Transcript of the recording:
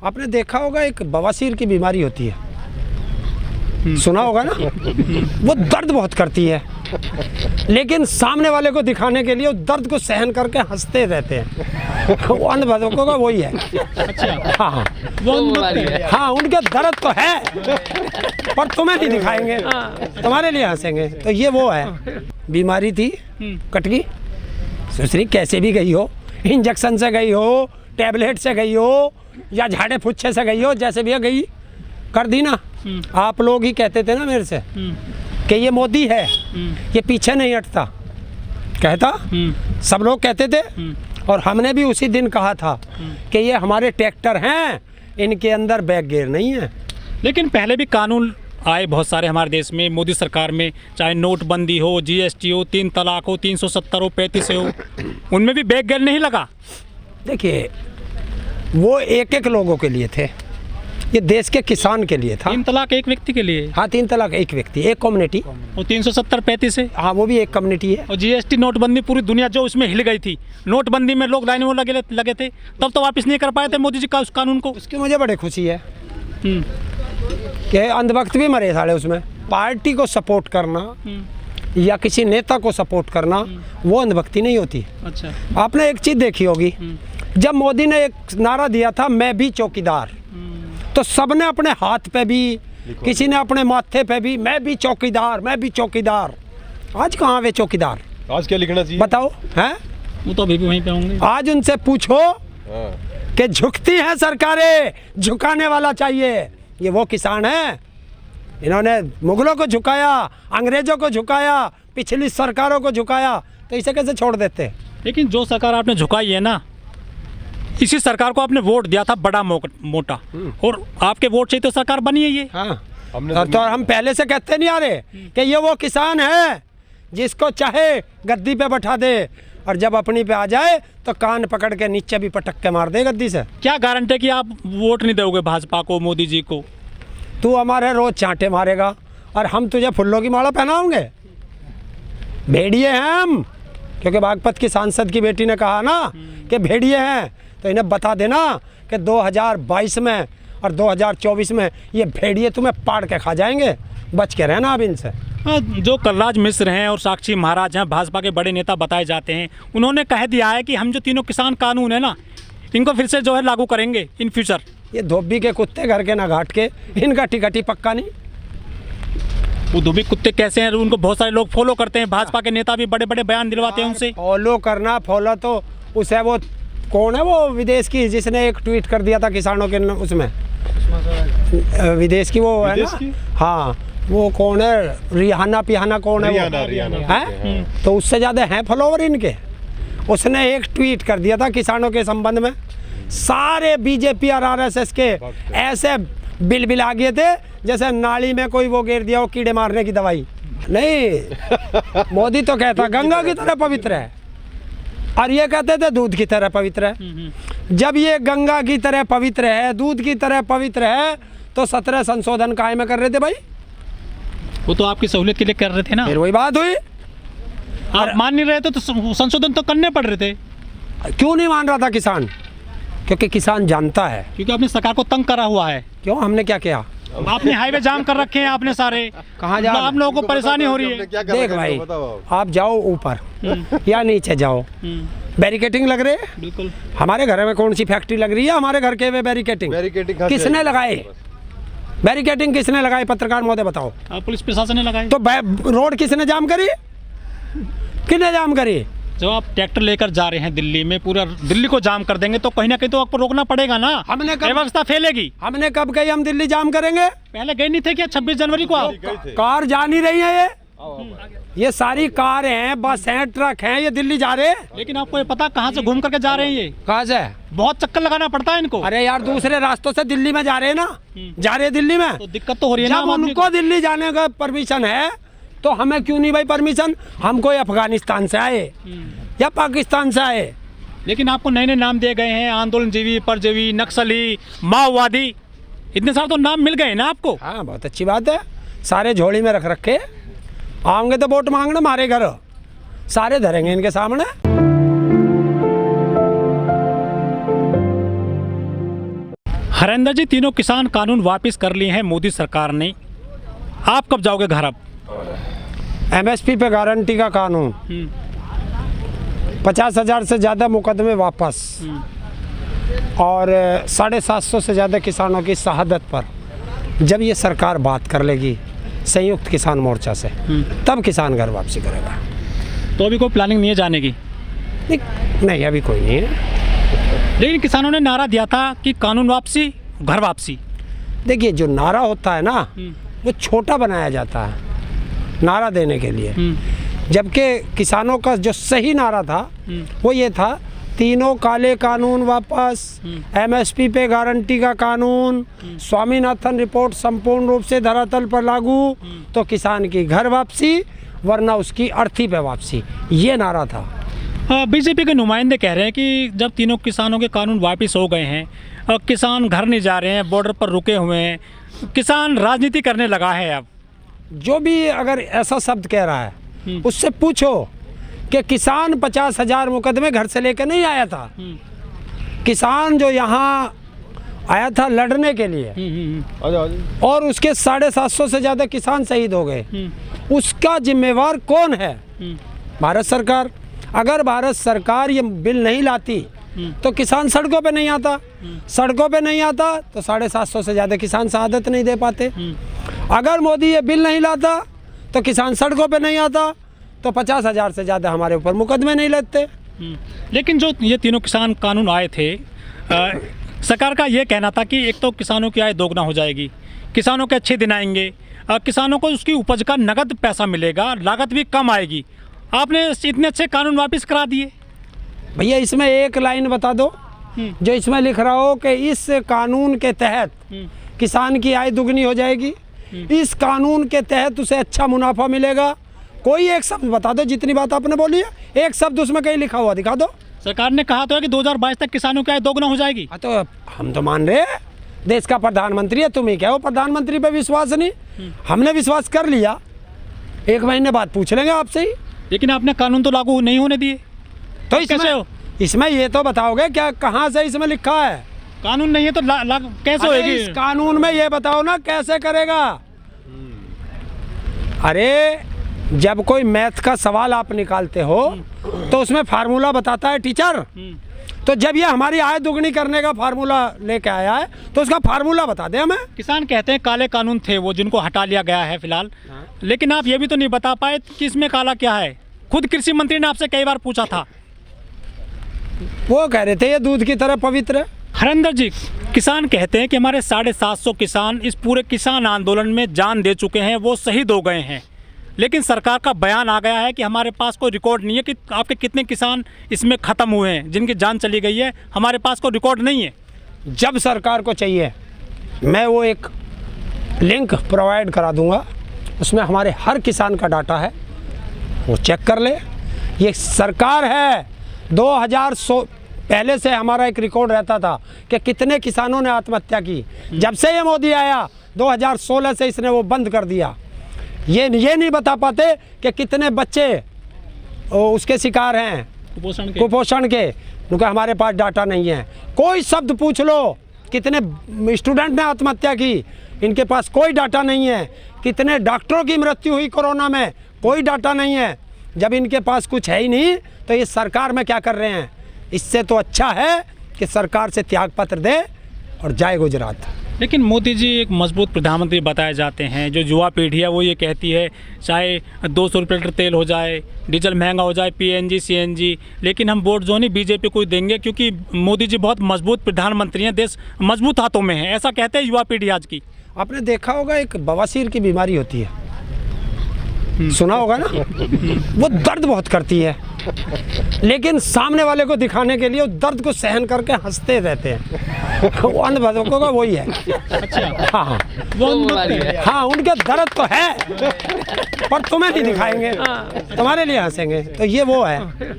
आपने देखा होगा एक बवासीर की बीमारी होती है, सुना होगा ना, वो दर्द बहुत करती है, लेकिन सामने वाले को दिखाने के लिए वो दर्द को सहन करके हंसते रहते हैं। वो अंधभक्तों का वही है। अच्छा, हाँ हाँ, उनके दर्द तो है पर तुम्हें नहीं दिखाएंगे, तुम्हारे लिए हंसेंगे। तो ये वो है, बीमारी थी कटकी, दूसरी कैसे भी गई हो, इंजेक्शन से गई हो, टैबलेट से गई हो, या झाड़े फुच्छे से गई हो, जैसे भी गई कर दी ना। आप लोग ही कहते थे ना मेरे से कि ये मोदी है, ये पीछे नहीं हटता, कहता सब लोग कहते थे। और हमने भी उसी दिन कहा था कि ये हमारे ट्रैक्टर हैं, इनके अंदर बैक गियर नहीं है। लेकिन पहले भी कानून आए बहुत सारे हमारे देश में, मोदी सरकार में, चाहे नोटबंदी हो, जीएसटी हो, 3 तलाक हो, 370 हो, 35 हो, उनमें भी बैक गियर नहीं लगा। देखिए, वो एक एक लोगों के लिए थे, ये देश के किसान के लिए था। 3 तलाक एक व्यक्ति के लिए। हाँ, 3 तलाक एक व्यक्ति, एक कम्युनिटी। और 370 35 है। हाँ, वो भी एक कम्युनिटी है। और जीएसटी नोटबंदी, पूरी दुनिया जो उसमें हिल गई थी, नोटबंदी में लोग लाइन में लगे थे, तब तो वापस नहीं कर पाए थे मोदी जी का उस कानून को। उसकी मुझे बड़ी खुशी है कि अंधभक्त भी मरे साले उसमें। पार्टी को सपोर्ट करना या किसी नेता को सपोर्ट करना वो अंधभक्ति नहीं होती। अच्छा, आपने एक चीज़ देखी होगी, जब मोदी ने एक नारा दिया था मैं भी चौकीदार, तो सबने अपने हाथ पे भी, किसी ने अपने माथे पे भी, मैं भी चौकीदार, मैं भी चौकीदार। आज कहाँ वे चौकीदार? आज क्या लिखना चाहिए बताओ, हैं? वो तो अभी भी वहीं पे होंगे। आज उनसे पूछो कि झुकती हैं सरकारें, झुकाने वाला चाहिए। ये वो किसान हैं, इन्होंने मुगलों को झुकाया, अंग्रेजों को झुकाया, पिछली सरकारों को झुकाया, तो इसे कैसे छोड़ देते? लेकिन जो सरकार आपने झुकाई है ना, इसी सरकार को आपने वोट दिया था बड़ा मोटा, और आपके वोट से तो सरकार बनी है ये। हाँ, तो हम पहले से कहते नहीं आ रहे कि ये वो किसान है जिसको चाहे गद्दी पे बैठा दे, और जब अपनी पे आ जाए तो कान पकड़ के नीचे भी पटक के मार दे गद्दी से। क्या गारंटी है कि आप वोट नहीं दोगे भाजपा को, मोदी जी को? तू हमारे रोज चांटे मारेगा और हम तुझे फुल्लों की माला पहनाओगे? भेड़िए हैं हम, क्योंकि बागपत की सांसद की बेटी ने कहा ना कि भेड़िए हैं, तो इन्हें बता देना कि 2022 में और 2024 में ये भेड़िए तुम्हें पाड़ के खा जाएंगे। बच के रहना अब इनसे। जो कलराज मिश्र हैं और साक्षी महाराज हैं, भाजपा के बड़े नेता बताए जाते हैं, उन्होंने कह दिया है कि हम जो तीनों किसान कानून है ना, इनको फिर से जो है लागू करेंगे इन फ्यूचर। ये धोबी के कुत्ते घर के ना घाट के, इनका टिकट ही पक्का नहीं। वो धोबी कुत्ते कैसे हैं, उनको बहुत सारे लोग फॉलो करते हैं, भाजपा के नेता भी बड़े बड़े बयान दिलवाते हैं उनसे। फॉलो करना, फॉलो तो उसे, वो कौन है वो विदेश की जिसने एक ट्वीट कर दिया था किसानों के उसमें, विदेश की वो है ना, हाँ वो कौन है, रिहाना पिहाना कौन है वो है, तो उससे ज़्यादा हैं फॉलोवर इनके। उसने एक ट्वीट कर दिया था किसानों के संबंध में, सारे बीजेपी और आरएसएस के ऐसे बिल आ गए थे जैसे नाली में कोई वो गिर दिया हो कीड़े मारने की दवाई। नहीं, मोदी तो कहता गंगा की तरह पवित्र है, और ये कहते थे दूध की तरह पवित्र है। जब ये गंगा की तरह पवित्र है, दूध की तरह पवित्र है, तो 17 संशोधन काहे में कर रहे थे भाई? वो तो आपकी सहूलियत के लिए कर रहे थे ना। फिर वही बात हुई, आप मान नहीं रहे थे तो संशोधन तो करने पड़ रहे थे। क्यों नहीं मान रहा था किसान? क्योंकि किसान जानता है, क्योंकि आपने सरकार को तंग करा हुआ है। क्यों, हमने क्या किया? आपने हाईवे जाम कर रखे हैं आपने सारे, कहाँ जा? आप लोगों को परेशानी हो रही है। देख भाई, आप जाओ ऊपर या नीचे जाओ, बैरिकेटिंग लग रहे हैं। बिल्कुल। हमारे घर में कौन सी फैक्ट्री लग रही है? हमारे घर के वे बैरिकेटिंग किसने लगाए? बैरिकेटिंग किसने लगाई? पत्रकार महोदय बताओ। पुलिस प्रशासन ने लगाई। तो रोड किसने जाम करी? किसने जाम करी? जब आप ट्रैक्टर लेकर जा रहे हैं दिल्ली में, पूरा दिल्ली को जाम कर देंगे तो कहीं ना कहीं तो आपको रोकना पड़ेगा ना। हमने कब, व्यवस्था फैलेगी। हमने कब कही हम दिल्ली जाम करेंगे? पहले गए नहीं थे क्या 26 जनवरी को आप? कार जा नहीं रही है, ये सारी कार हैं, बस हैं, ट्रक हैं, ये दिल्ली जा रहे हैं। लेकिन आपको ये पता कहाँ से घूम करके जा रहे हैं? ये कहाँ से? बहुत चक्कर लगाना पड़ता है इनको। अरे यार, दूसरे रास्तों से दिल्ली में जा रहे हैं ना, जा रहे हैं दिल्ली में, तो दिक्कत तो हो रही है ना। जब उनको दिल्ली जाने का परमिशन है तो हमें क्यों नहीं भाई परमिशन? हम कोई अफगानिस्तान से आए या पाकिस्तान से आए। लेकिन आपको नए नए नाम दिए गए हैं, आंदोलनजीवी, परजीवी, नक्सली, माओवादी, इतने सारे तो नाम मिल गए ना आपको। हाँ, बहुत अच्छी बात है, सारे झोली में रख रखे। आओगे तो वोट मांगना हमारे घर, सारे धरेंगे इनके सामने। हरेंद्र जी, तीनों किसान कानून वापस कर लिए हैं मोदी सरकार ने, आप कब जाओगे घर अब? MSP पे गारंटी का कानून, 50,000 से ज़्यादा मुकदमे वापस, और 750 से ज़्यादा किसानों की शहादत पर जब ये सरकार बात कर लेगी संयुक्त किसान मोर्चा से, तब किसान घर वापसी करेगा। तो अभी कोई प्लानिंग नहीं है जाने की? नहीं, अभी कोई नहीं है। लेकिन किसानों ने नारा दिया था कि कानून वापसी, घर वापसी। देखिए, जो नारा होता है ना, वो छोटा बनाया जाता है नारा देने के लिए, जबकि किसानों का जो सही नारा था वो ये था, तीनों काले कानून वापस, MSP पे गारंटी का कानून, स्वामीनाथन रिपोर्ट संपूर्ण रूप से धरातल पर लागू, तो किसान की घर वापसी वरना उसकी अर्थी पे वापसी, ये नारा था। बीजेपी के नुमाइंदे कह रहे हैं कि जब तीनों किसानों के कानून वापस हो गए हैं, किसान घर नहीं जा रहे हैं, बॉर्डर पर रुके हुए हैं, किसान राजनीति करने लगा है। अब जो भी अगर ऐसा शब्द कह रहा है उससे पूछो कि किसान 50,000 मुकदमे घर से लेकर नहीं आया था। किसान जो यहाँ आया था लड़ने के लिए, और उसके 750 से ज़्यादा किसान शहीद हो गए, उसका जिम्मेवार कौन है? भारत सरकार। अगर भारत सरकार ये बिल नहीं लाती तो किसान सड़कों पे नहीं आता, सड़कों पे नहीं आता तो 750 से ज़्यादा किसान शहादत नहीं दे पाते। अगर मोदी ये बिल नहीं लाता तो किसान सड़कों पे नहीं आता, तो 50,000 से ज़्यादा हमारे ऊपर मुकदमे नहीं लगते। लेकिन जो ये तीनों किसान कानून आए थे, सरकार का ये कहना था कि एक तो किसानों की आय दोगुना हो जाएगी, किसानों के अच्छे दिन आएंगे, किसानों को उसकी उपज का नगद पैसा मिलेगा, लागत भी कम आएगी। आपने इतने अच्छे कानून वापस करा दिए। भैया, इसमें एक लाइन बता दो जो इसमें लिख रहा हो कि इस कानून के तहत किसान की आय दुगनी हो जाएगी, इस कानून के तहत उसे अच्छा मुनाफा मिलेगा। कोई एक शब्द बता दो, जितनी बात आपने बोली है एक शब्द उसमें कहीं लिखा हुआ दिखा दो। सरकार ने कहा तो है कि 2022 तक किसानों की आय दोगुना हो जाएगी। तो हम तो मान रहे हैं, देश का प्रधानमंत्री है, तुम ही क्या हो प्रधानमंत्री पे विश्वास नहीं? हमने विश्वास कर लिया, 1 महीने बाद पूछ लेंगे आपसे ही। लेकिन आपने कानून तो लागू नहीं होने दिए, तो इसमें ये तो बताओगे क्या, कहाँ से इसमें लिखा है? कानून नहीं है तो कैसे होएगी? इस कानून में ये बताओ ना कैसे करेगा। अरे जब कोई मैथ का सवाल आप निकालते हो तो उसमें फार्मूला बताता है टीचर, तो जब ये हमारी आय दुगनी करने का फार्मूला लेके आया है तो उसका फार्मूला बता दे हमें। किसान कहते हैं काले कानून थे वो, जिनको हटा लिया गया है फिलहाल, लेकिन आप ये भी तो नहीं बता पाए कि इसमें काला क्या है। खुद कृषि मंत्री ने आपसे कई बार पूछा था, वो कह रहे थे ये दूध की तरह पवित्र है। हरेंद्र जी, किसान कहते हैं कि हमारे 750 किसान इस पूरे किसान आंदोलन में जान दे चुके हैं, वो शहीद हो गए हैं, लेकिन सरकार का बयान आ गया है कि हमारे पास कोई रिकॉर्ड नहीं है कि आपके कितने किसान इसमें ख़त्म हुए हैं, जिनकी जान चली गई है, हमारे पास कोई रिकॉर्ड नहीं है। जब सरकार को चाहिए मैं वो एक लिंक प्रोवाइड करा दूंगा, उसमें हमारे हर किसान का डाटा है, वो चेक कर ले। ये सरकार है, 2000 पहले से हमारा एक रिकॉर्ड रहता था कि कितने किसानों ने आत्महत्या की। जब से ये मोदी आया 2016 से इसने वो बंद कर दिया। ये नहीं बता पाते कि कितने बच्चे उसके शिकार हैं कुपोषण के, क्योंकि हमारे पास डाटा नहीं है। कोई शब्द पूछ लो, कितने स्टूडेंट ने आत्महत्या की, इनके पास कोई डाटा नहीं है। कितने डॉक्टरों की मृत्यु हुई कोरोना में, कोई डाटा नहीं है। जब इनके पास कुछ है ही नहीं तो ये सरकार में क्या कर रहे हैं? इससे तो अच्छा है कि सरकार से त्यागपत्र दे और जाए गुजरात। लेकिन मोदी जी एक मजबूत प्रधानमंत्री बताए जाते हैं। जो युवा पीढ़ी है वो ये कहती है चाहे 200 रुपये लीटर तेल हो जाए, डीजल महंगा हो जाए, PNG CNG, लेकिन हम वोट जो नहीं बीजेपी को देंगे, क्योंकि मोदी जी बहुत मजबूत प्रधानमंत्री हैं, देश मजबूत हाथों में है, ऐसा कहते हैं युवा पीढ़ी आज की। आपने देखा होगा एक बवासीर की बीमारी होती है, सुना होगा ना, वो दर्द बहुत करती है, लेकिन सामने वाले को दिखाने के लिए वो दर्द को सहन करके हंसते रहते हैं। वो अंधभक्तों का वही है। अच्छा, हाँ वो है। हाँ, उनके दर्द तो है पर तुम्हें नहीं दिखाएंगे, तुम्हारे लिए हंसेंगे, तो ये वो है।